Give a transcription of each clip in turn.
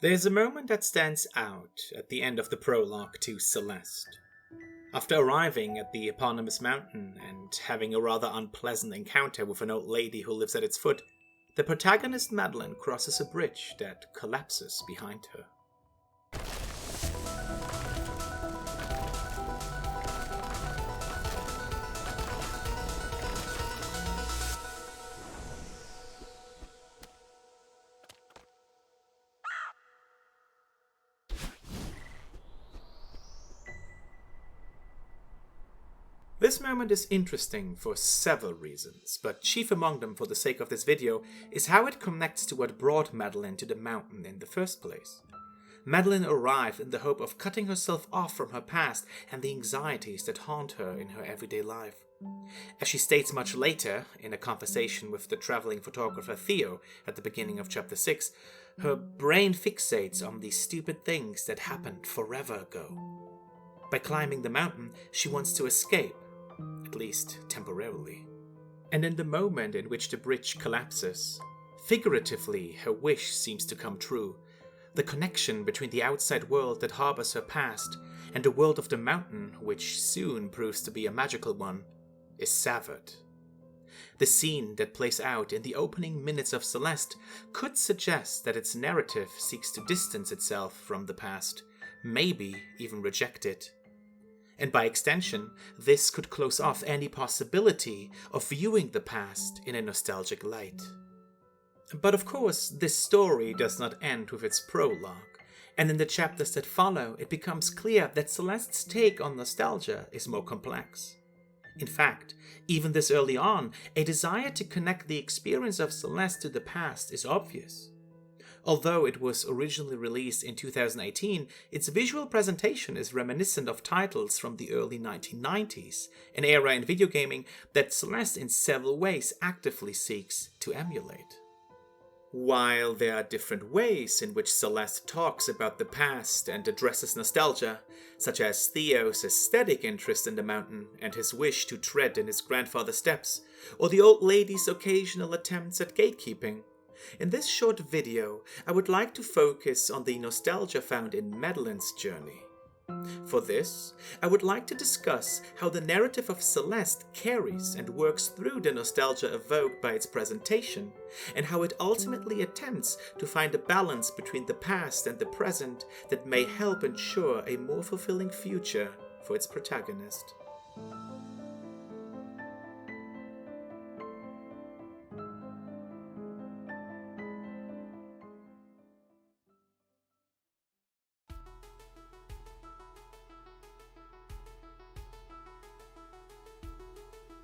There's a moment that stands out at the end of the prologue to Celeste. After arriving at the eponymous mountain and having a rather unpleasant encounter with an old lady who lives at its foot, the protagonist Madeline crosses a bridge that collapses behind her. This moment is interesting for several reasons, but chief among them for the sake of this video is how it connects to what brought Madeline to the mountain in the first place. Madeline arrived in the hope of cutting herself off from her past and the anxieties that haunt her in her everyday life. As she states much later, in a conversation with the traveling photographer Theo at the beginning of chapter 6, her brain fixates on these stupid things that happened forever ago. By climbing the mountain, she wants to escape, at least temporarily. And in the moment in which the bridge collapses, figuratively her wish seems to come true. The connection between the outside world that harbors her past and the world of the mountain, which soon proves to be a magical one, is severed. The scene that plays out in the opening minutes of Celeste could suggest that its narrative seeks to distance itself from the past, maybe even reject it. And by extension, this could close off any possibility of viewing the past in a nostalgic light. But of course, this story does not end with its prologue, and in the chapters that follow, it becomes clear that Celeste's take on nostalgia is more complex. In fact, even this early on, a desire to connect the experience of Celeste to the past is obvious. Although it was originally released in 2018, its visual presentation is reminiscent of titles from the early 1990s, an era in video gaming that Celeste in several ways actively seeks to emulate. While there are different ways in which Celeste talks about the past and addresses nostalgia, such as Theo's aesthetic interest in the mountain and his wish to tread in his grandfather's steps, or the old lady's occasional attempts at gatekeeping, in this short video, I would like to focus on the nostalgia found in Madeline's journey. For this, I would like to discuss how the narrative of Celeste carries and works through the nostalgia evoked by its presentation, and how it ultimately attempts to find a balance between the past and the present that may help ensure a more fulfilling future for its protagonist.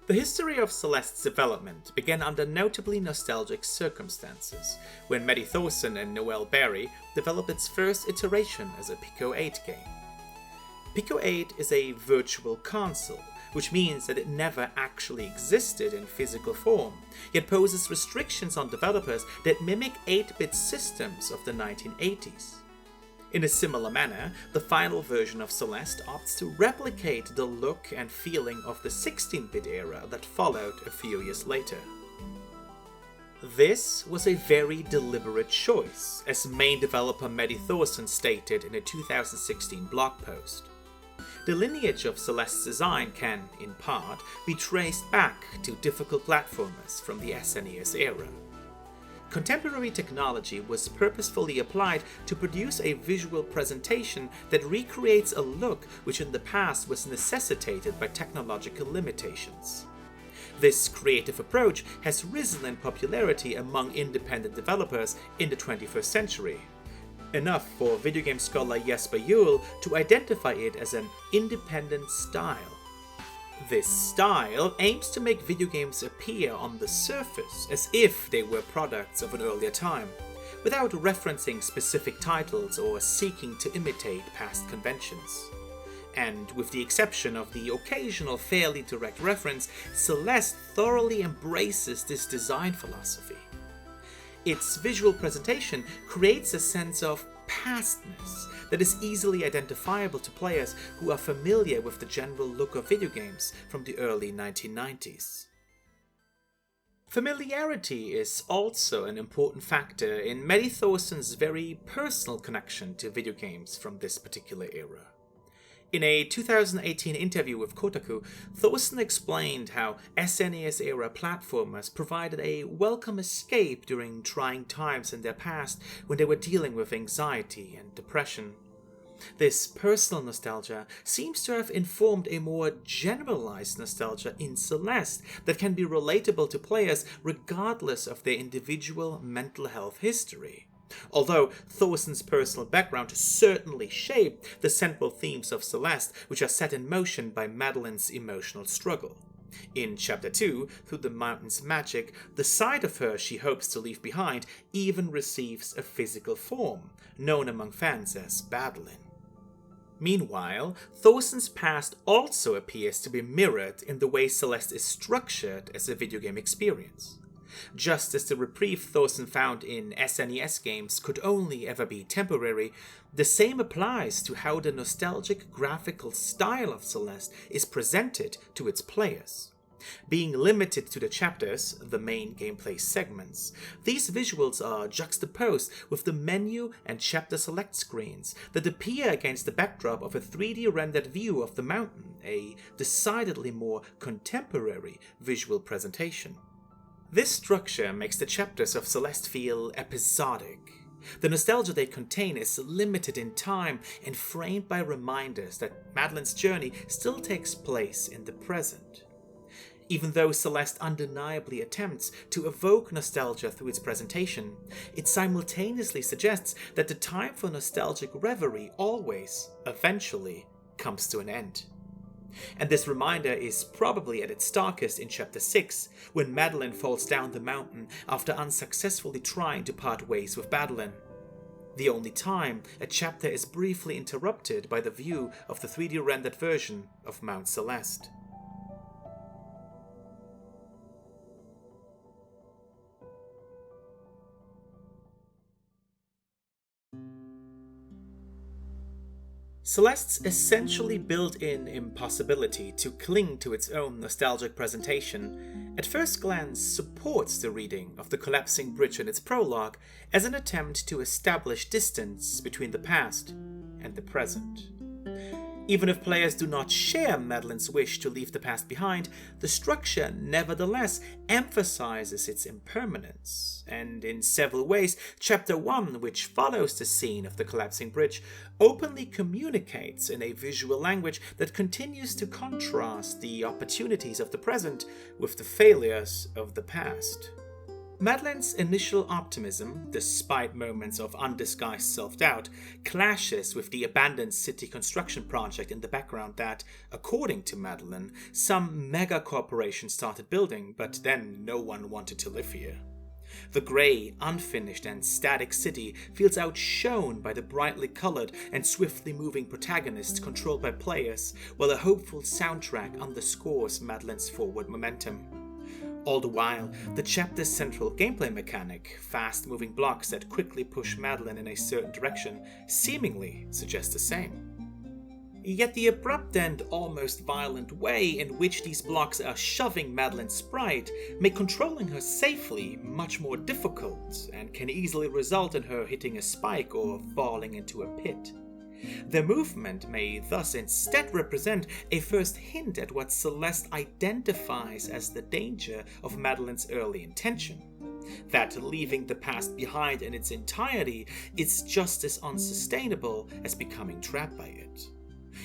The history of Celeste's development began under notably nostalgic circumstances, when Maddie Thorson and Noel Barry developed its first iteration as a Pico 8 game. Pico 8 is a virtual console, which means that it never actually existed in physical form, yet poses restrictions on developers that mimic 8-bit systems of the 1980s. In a similar manner, the final version of Celeste opts to replicate the look and feeling of the 16-bit era that followed a few years later. This was a very deliberate choice, as main developer Maddie Thorson stated in a 2016 blog post. The lineage of Celeste's design can, in part, be traced back to difficult platformers from the SNES era. Contemporary technology was purposefully applied to produce a visual presentation that recreates a look which in the past was necessitated by technological limitations. This creative approach has risen in popularity among independent developers in the 21st century, enough for video game scholar Jesper Juhl to identify it as an independent style. This style aims to make video games appear on the surface as if they were products of an earlier time, without referencing specific titles or seeking to imitate past conventions. And with the exception of the occasional fairly direct reference, Celeste thoroughly embraces this design philosophy. Its visual presentation creates a sense of pastness that is easily identifiable to players who are familiar with the general look of video games from the early 1990s. Familiarity is also an important factor in Mehdi Thorsen's very personal connection to video games from this particular era. In a 2018 interview with Kotaku, Thorsen explained how SNES-era platformers provided a welcome escape during trying times in their past when they were dealing with anxiety and depression. This personal nostalgia seems to have informed a more generalized nostalgia in Celeste that can be relatable to players regardless of their individual mental health history. Although Thorsen's personal background certainly shaped the central themes of Celeste, which are set in motion by Madeline's emotional struggle. In Chapter 2, Through the Mountain's Magic, the side of her she hopes to leave behind even receives a physical form, known among fans as Madeline. Meanwhile, Thorsen's past also appears to be mirrored in the way Celeste is structured as a video game experience. Just as the reprieve Thorsen found in SNES games could only ever be temporary, the same applies to how the nostalgic graphical style of Celeste is presented to its players. Being limited to the chapters, the main gameplay segments, these visuals are juxtaposed with the menu and chapter select screens that appear against the backdrop of a 3D rendered view of the mountain, a decidedly more contemporary visual presentation. This structure makes the chapters of Celeste feel episodic. The nostalgia they contain is limited in time and framed by reminders that Madeline's journey still takes place in the present. Even though Celeste undeniably attempts to evoke nostalgia through its presentation, it simultaneously suggests that the time for nostalgic reverie always, eventually, comes to an end. And this reminder is probably at its starkest in Chapter 6, when Madeline falls down the mountain after unsuccessfully trying to part ways with Madeline. The only time a chapter is briefly interrupted by the view of the 3D rendered version of Mount Celeste. Celeste's essentially built-in impossibility to cling to its own nostalgic presentation at first glance supports the reading of the collapsing bridge in its prologue as an attempt to establish distance between the past and the present. Even if players do not share Madeline's wish to leave the past behind, the structure nevertheless emphasizes its impermanence, and in several ways, Chapter 1, which follows the scene of the collapsing bridge, openly communicates in a visual language that continues to contrast the opportunities of the present with the failures of the past. Madeline's initial optimism, despite moments of undisguised self-doubt, clashes with the abandoned city construction project in the background that, according to Madeline, some mega-corporation started building, but then no one wanted to live here. The grey, unfinished and static city feels outshone by the brightly colored and swiftly moving protagonists controlled by players, while a hopeful soundtrack underscores Madeline's forward momentum. All the while, the chapter's central gameplay mechanic, fast-moving blocks that quickly push Madeline in a certain direction, seemingly suggest the same. Yet the abrupt and almost violent way in which these blocks are shoving Madeline's sprite make controlling her safely much more difficult, and can easily result in her hitting a spike or falling into a pit. Their movement may thus instead represent a first hint at what Celeste identifies as the danger of Madeline's early intention. That leaving the past behind in its entirety is just as unsustainable as becoming trapped by it.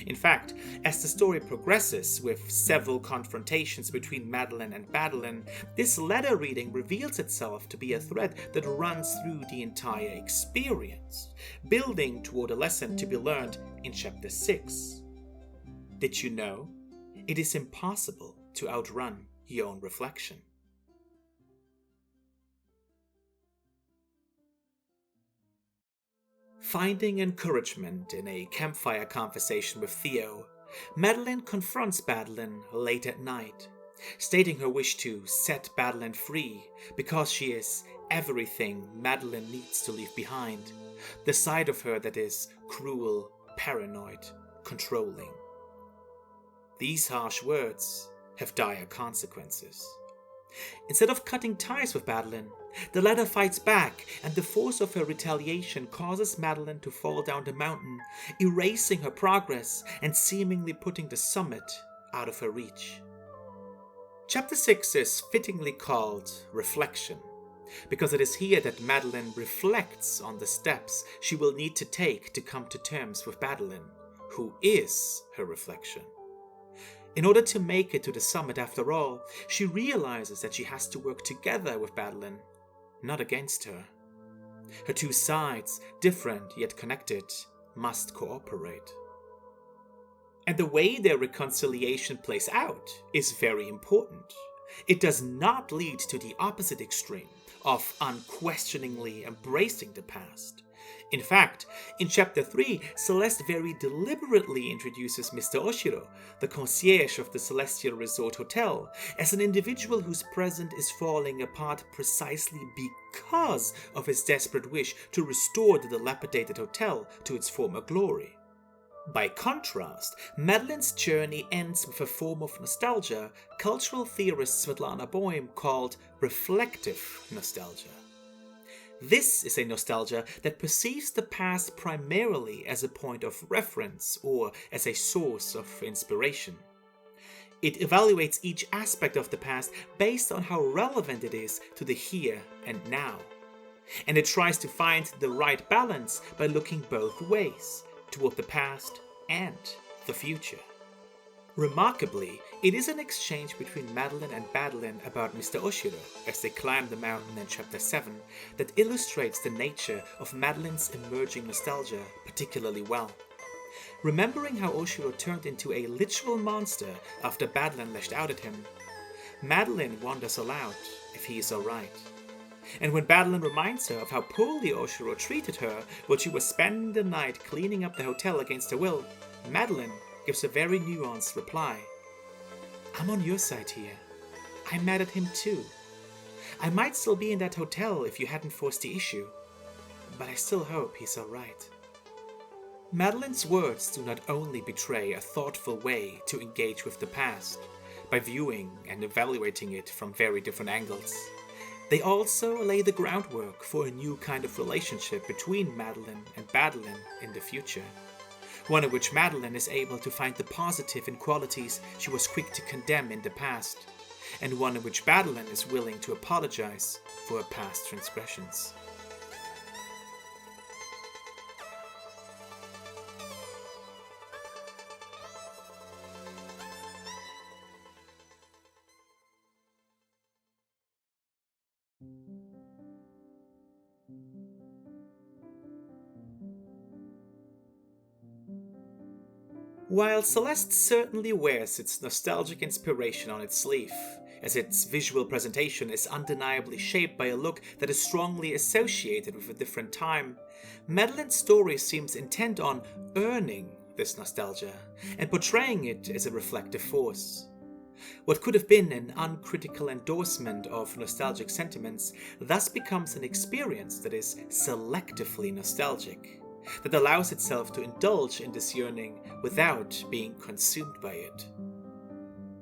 In fact, as the story progresses with several confrontations between Madeline and Madeline, this letter reading reveals itself to be a thread that runs through the entire experience, building toward a lesson to be learned in Chapter 6. Did you know? It is impossible to outrun your own reflection. Finding encouragement in a campfire conversation with Theo, Madeline confronts Madeline late at night, stating her wish to set Madeline free because she is everything Madeline needs to leave behind, the side of her that is cruel, paranoid, controlling. These harsh words have dire consequences. Instead of cutting ties with Madeline, the latter fights back, and the force of her retaliation causes Madeline to fall down the mountain, erasing her progress and seemingly putting the summit out of her reach. Chapter 6 is fittingly called Reflection, because it is here that Madeline reflects on the steps she will need to take to come to terms with Madeline, who is her reflection. In order to make it to the summit after all, she realizes that she has to work together with Madeline, not against her. Her two sides, different yet connected, must cooperate. And the way their reconciliation plays out is very important. It does not lead to the opposite extreme of unquestioningly embracing the past. In fact, in Chapter 3, Celeste very deliberately introduces Mr. Oshiro, the concierge of the Celestial Resort Hotel, as an individual whose present is falling apart precisely because of his desperate wish to restore the dilapidated hotel to its former glory. By contrast, Madeline's journey ends with a form of nostalgia cultural theorist Svetlana Boym called reflective nostalgia. This is a nostalgia that perceives the past primarily as a point of reference or as a source of inspiration. It evaluates each aspect of the past based on how relevant it is to the here and now. And it tries to find the right balance by looking both ways, toward the past and the future. Remarkably, it is an exchange between Madeline and Madeline about Mr. Oshiro as they climb the mountain in Chapter 7 that illustrates the nature of Madeline's emerging nostalgia particularly well. Remembering how Oshiro turned into a literal monster after Madeline lashed out at him, Madeline wonders aloud if he is alright. And when Madeline reminds her of how poorly Oshiro treated her while she was spending the night cleaning up the hotel against her will, Madeline gives a very nuanced reply. I'm on your side here. I'm mad at him too. I might still be in that hotel if you hadn't forced the issue, but I still hope he's alright. Madeline's words do not only betray a thoughtful way to engage with the past, by viewing and evaluating it from very different angles. They also lay the groundwork for a new kind of relationship between Madeline and Madeline in the future. One in which Madeline is able to find the positive in qualities she was quick to condemn in the past, and one in which Madeline is willing to apologize for her past transgressions. While Celeste certainly wears its nostalgic inspiration on its sleeve, as its visual presentation is undeniably shaped by a look that is strongly associated with a different time, Madeline's story seems intent on earning this nostalgia and portraying it as a reflective force. What could have been an uncritical endorsement of nostalgic sentiments thus becomes an experience that is selectively nostalgic, that allows itself to indulge in this yearning without being consumed by it.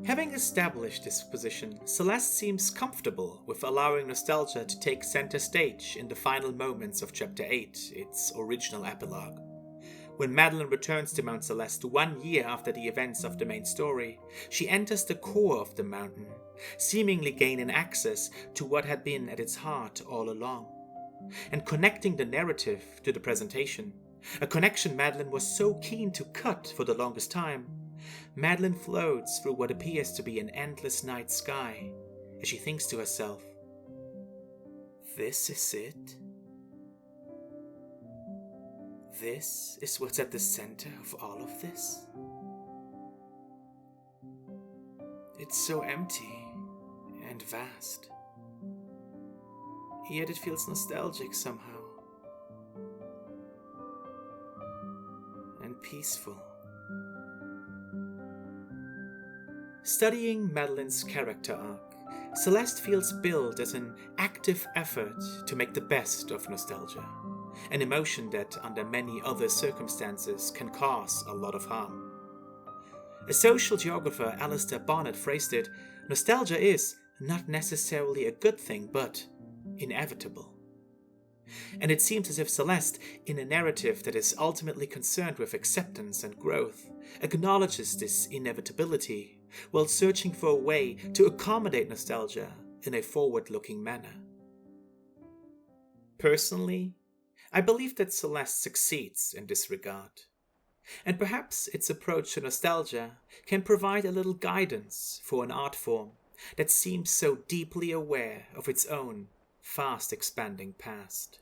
Having established this position, Celeste seems comfortable with allowing nostalgia to take center stage in the final moments of Chapter 8, its original epilogue. When Madeline returns to Mount Celeste 1 year after the events of the main story, she enters the core of the mountain, seemingly gaining access to what had been at its heart all along, and connecting the narrative to the presentation, a connection Madeline was so keen to cut for the longest time. Madeline floats through what appears to be an endless night sky as she thinks to herself, this is it? This is what's at the center of all of this? It's so empty and vast, yet it feels nostalgic somehow, and peaceful. Studying Madeline's character arc, Celeste feels billed as an active effort to make the best of nostalgia, an emotion that, under many other circumstances, can cause a lot of harm. As social geographer Alistair Barnett phrased it, nostalgia is not necessarily a good thing, but inevitable. And it seems as if Celeste, in a narrative that is ultimately concerned with acceptance and growth, acknowledges this inevitability while searching for a way to accommodate nostalgia in a forward-looking manner. Personally, I believe that Celeste succeeds in this regard, and perhaps its approach to nostalgia can provide a little guidance for an art form that seems so deeply aware of its own fast-expanding past.